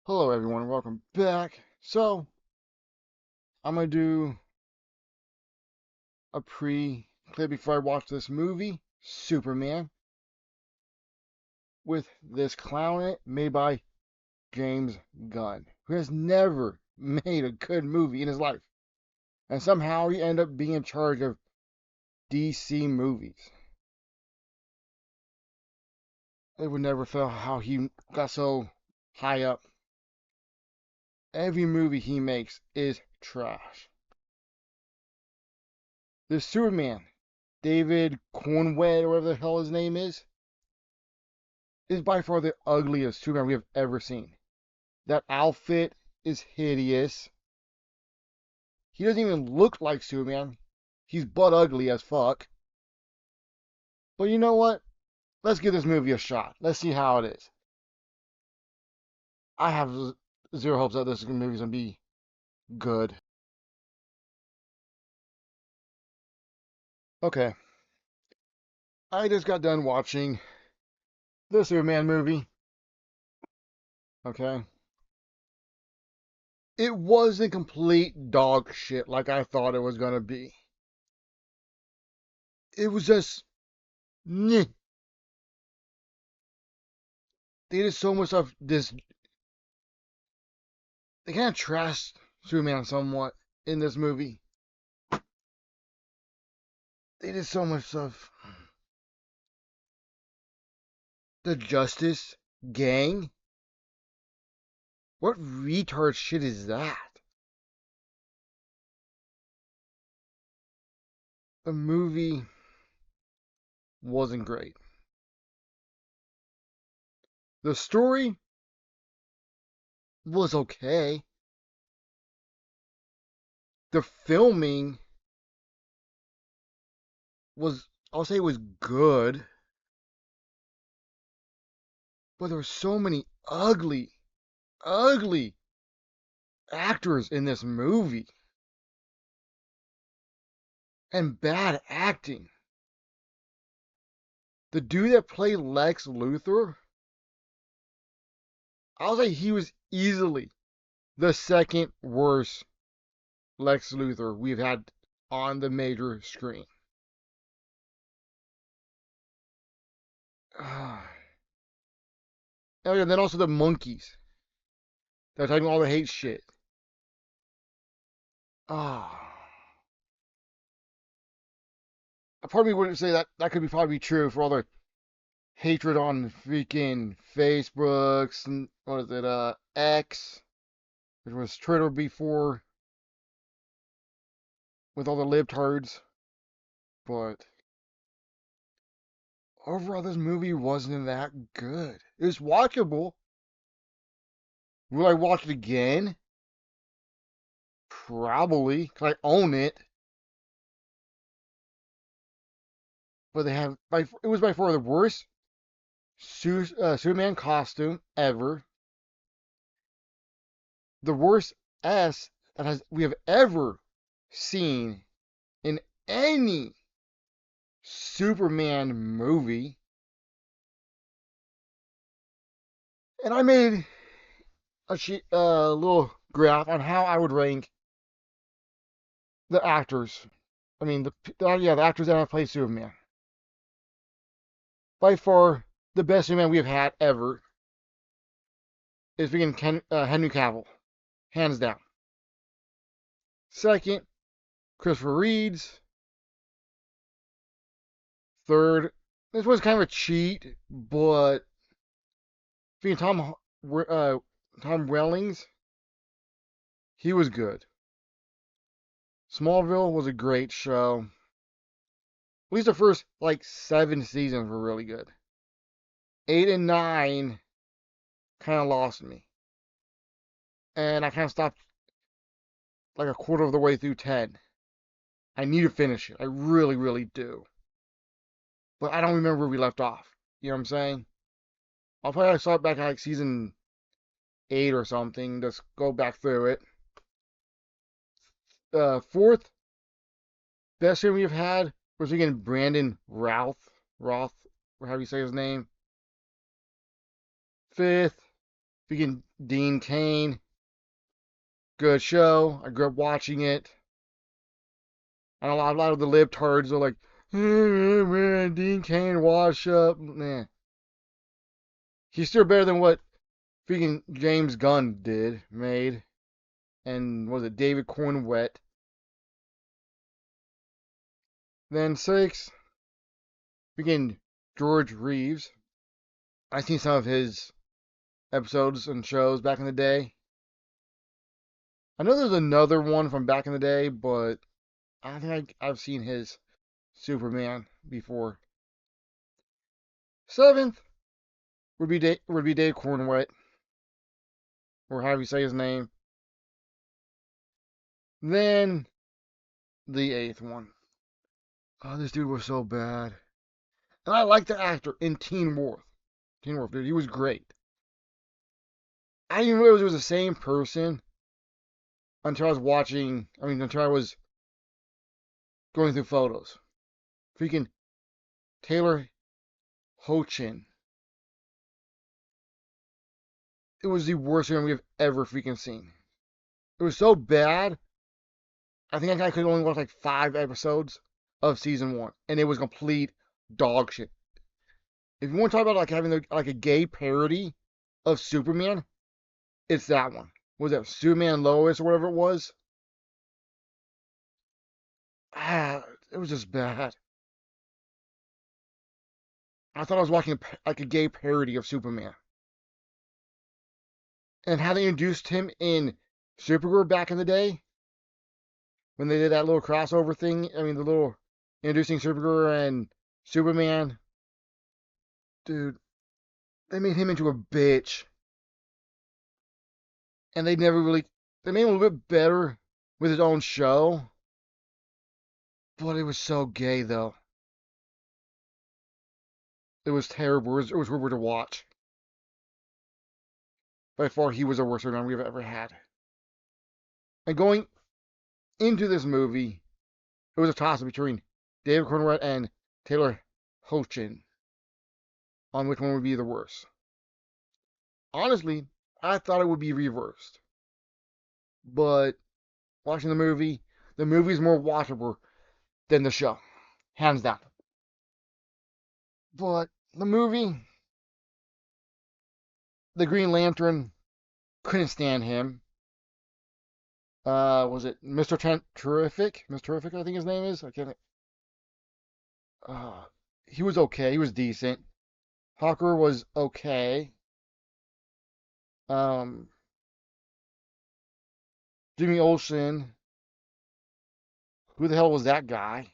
Hello everyone, welcome back. So, I'm gonna do a pre-clip before I watch this movie, Superman, with this clown in it, made by James Gunn, who has never made a good movie in his life. And somehow he ended up being in charge of DC movies. It would never fail how he got so high up. Every movie he makes is trash. This Superman, David Cornwell, or whatever the hell his name is by far the ugliest Superman we have ever seen. That outfit is hideous. He doesn't even look like Superman. He's butt ugly as fuck. But you know what? Let's give this movie a shot. Let's see how it is. I have zero hopes that this movie's gonna be good. Okay. I just got done watching the Superman movie. Okay. It wasn't complete dog shit like I thought it was gonna be. It was just meh. They did so much of this. They kind of trashed Superman somewhat in this movie. They did so much stuff. The Justice Gang? What retard shit is that? The movie wasn't great. The story was okay. The filming was, I'll say it was good. But there were so many ugly actors in this movie. And bad acting. The dude that played Lex Luthor, I'll say he was easily the second worst Lex Luthor we've had on the major screen. Oh, yeah, and then also the monkeys. They're talking all the hate shit. Ah. Part of me wouldn't say that could be probably true for all the hatred on freaking Facebooks and what is it, X, which was Twitter before, with all the libtards. But overall, this movie wasn't that good. It was watchable. Will I watch it again? Probably, cause I own it. But it was by far the worst Superman costume ever. The worst S that we have ever seen in any Superman movie. And I made a little graph on how I would rank the actors. I mean, the actors that have played Superman. By far, the best Superman we have had ever is being Henry Cavill, hands down. Second, Christopher Reeves. Third, this was kind of a cheat, but being Tom Wellings, he was good. Smallville was a great show. At least the first like 7 seasons were really good. 8 and 9 kind of lost me, and I kind of stopped like a quarter of the way through 10. I need to finish it. I really, really do. But I don't remember where we left off. You know what I'm saying? I'll probably start back at like season 8 or something. Just go back through it. Fourth best year we've had was again Brandon Roth, or how do you say his name? Fifth, Freaking Dean Cain. Good show. I grew up watching it. And a lot of the libtards are like, hey, man, Dean Cain, wash up. Nah. He's still better than what freaking James Gunn made. And was it David Cornwett? Then 6, freaking George Reeves. I've seen some of his episodes and shows back in the day. I know there's another one from back in the day, but I don't think I've seen his Superman before. 7th would be Dave Cornwett, or however you say his name. Then the 8th one. Oh, this dude was so bad. And I like the actor in Teen Wolf. Teen Wolf, dude, he was great. I didn't realize it was the same person until I was until I was going through photos. Freaking Taylor Hoechlin. It was the worst one we've ever freaking seen. It was so bad. I think I could only watch like 5 episodes of season 1, and it was complete dog shit. If you want to talk about like having like a gay parody of Superman, it's that one. Was that Superman Lois or whatever it was? It was just bad. I thought I was watching like a gay parody of Superman. And how they introduced him in Supergirl back in the day, when they did that little crossover thing. The little introducing Supergirl and Superman. Dude, they made him into a bitch. And they made him a little bit better with his own show. But it was so gay, though. It was terrible. It was horrible to watch. By far, he was the worst one we've ever had. And going into this movie, it was a toss-up between David Cornwett and Taylor Hoechlin on which one would be the worst. Honestly, I thought it would be reversed. But watching the movie's more watchable than the show. Hands down. But the movie, the Green Lantern, couldn't stand him. Was it Mr. Terrific? Mr. Terrific, I think his name is. I can't. He was okay. He was decent. Hawker was okay. Um, Jimmy Olsen. Who the hell was that guy?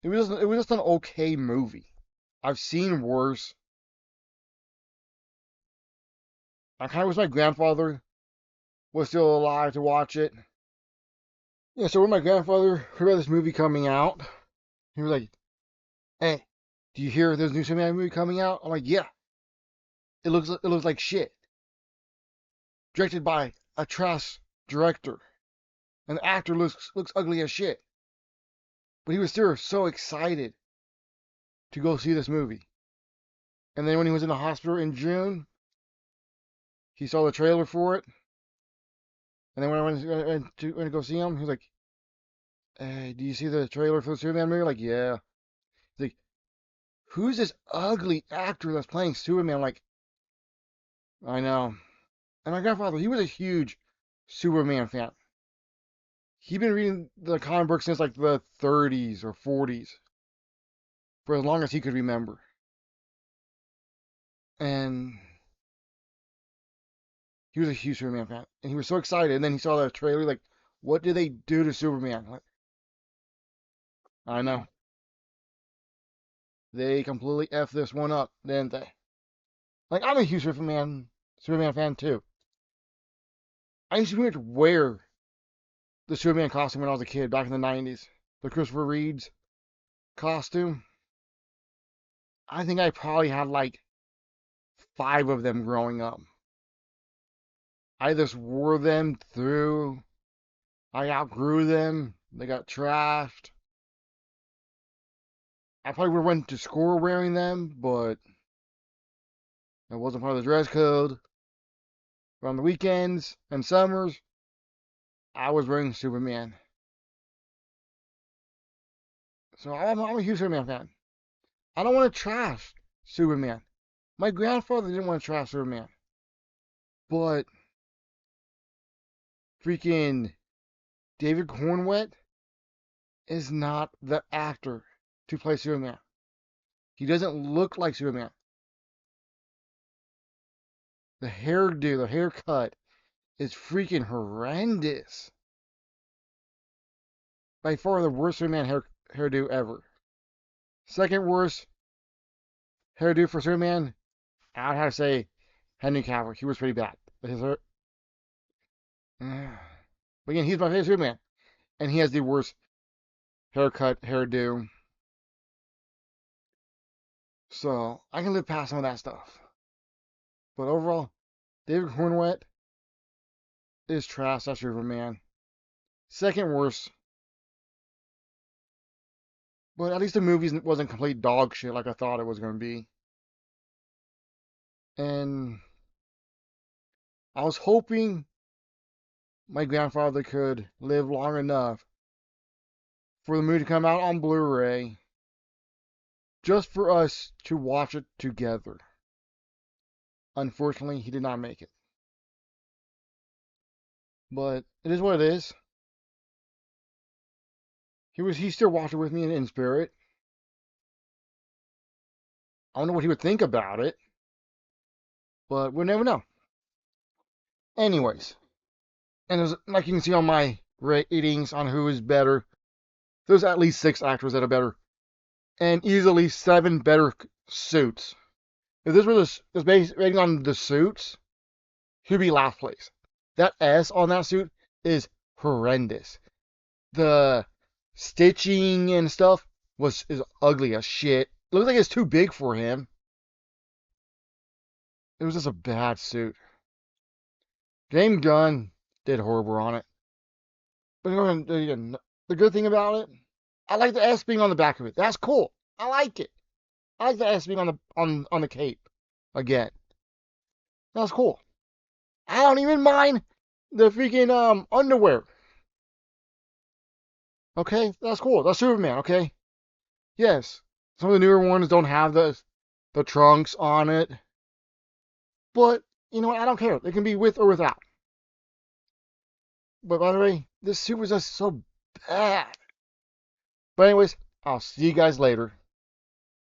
It was just an okay movie. I've seen worse. I kind of wish my grandfather was still alive to watch it. Yeah, so when my grandfather heard about this movie coming out, he was like, "Hey, do you hear there's a new Superman movie coming out?" I'm like, "Yeah." It looks like shit. Directed by a trash director, and the actor looks ugly as shit. But he was still so excited to go see this movie. And then when he was in the hospital in June, he saw the trailer for it. And then when I went to go see him, he was like, "Hey, do you see the trailer for the Superman movie?" Like, "Yeah." He's like, "Who's this ugly actor that's playing Superman?" I'm like, "I know." And my grandfather, he was a huge Superman fan. He'd been reading the comic book since like the 30s or 40s, for as long as he could remember. And he was a huge Superman fan. And he was so excited. And then he saw the trailer, like, what did they do to Superman? Like, I know. They completely F this one up, didn't they? Like, I'm a huge Superman fan too. I used to wear the Superman costume when I was a kid back in the 90s. The Christopher Reeves costume. I think I probably had like 5 of them growing up. I just wore them through. I outgrew them. They got trashed. I probably would have went to school wearing them, but it wasn't part of the dress code. But on the weekends and summers, I was wearing Superman. So I'm a huge Superman fan. I don't want to trash Superman. My grandfather didn't want to trash Superman. But freaking David Cornwett is not the actor to play Superman. He doesn't look like Superman. The hairdo, the haircut is freaking horrendous. By far the worst Superman hairdo ever. Second worst hairdo for Superman, I'd have to say Henry Cavill. He was pretty bad. But his hair. But again, he's my favorite Superman. And he has the worst haircut, hairdo. So I can live past some of that stuff. But overall, David Cornwett is trash. That's Superman. Second worst. But at least the movie wasn't complete dog shit like I thought it was going to be. And I was hoping my grandfather could live long enough for the movie to come out on Blu-ray just for us to watch it together. Unfortunately, he did not make it. But it is what it is. He still watched it with me in spirit. I don't know what he would think about it, but we'll never know. Anyways, and like you can see on my ratings on who is better, there's at least 6 actors that are better, and easily 7 better suits. If this was based rating on the suits, he'd be last place. That S on that suit is horrendous. The stitching and stuff is ugly as shit. It looks like it's too big for him. It was just a bad suit. James Gunn did horrible on it. But again, the good thing about it, I like the S being on the back of it. That's cool. I like it. I like the S being on the cape. Again. That's cool. I don't even mind the freaking underwear. Okay, that's cool. That's Superman, okay? Yes. Some of the newer ones don't have the trunks on it. But, you know what, I don't care. They can be with or without. But by the way, this suit was just so bad. But anyways, I'll see you guys later.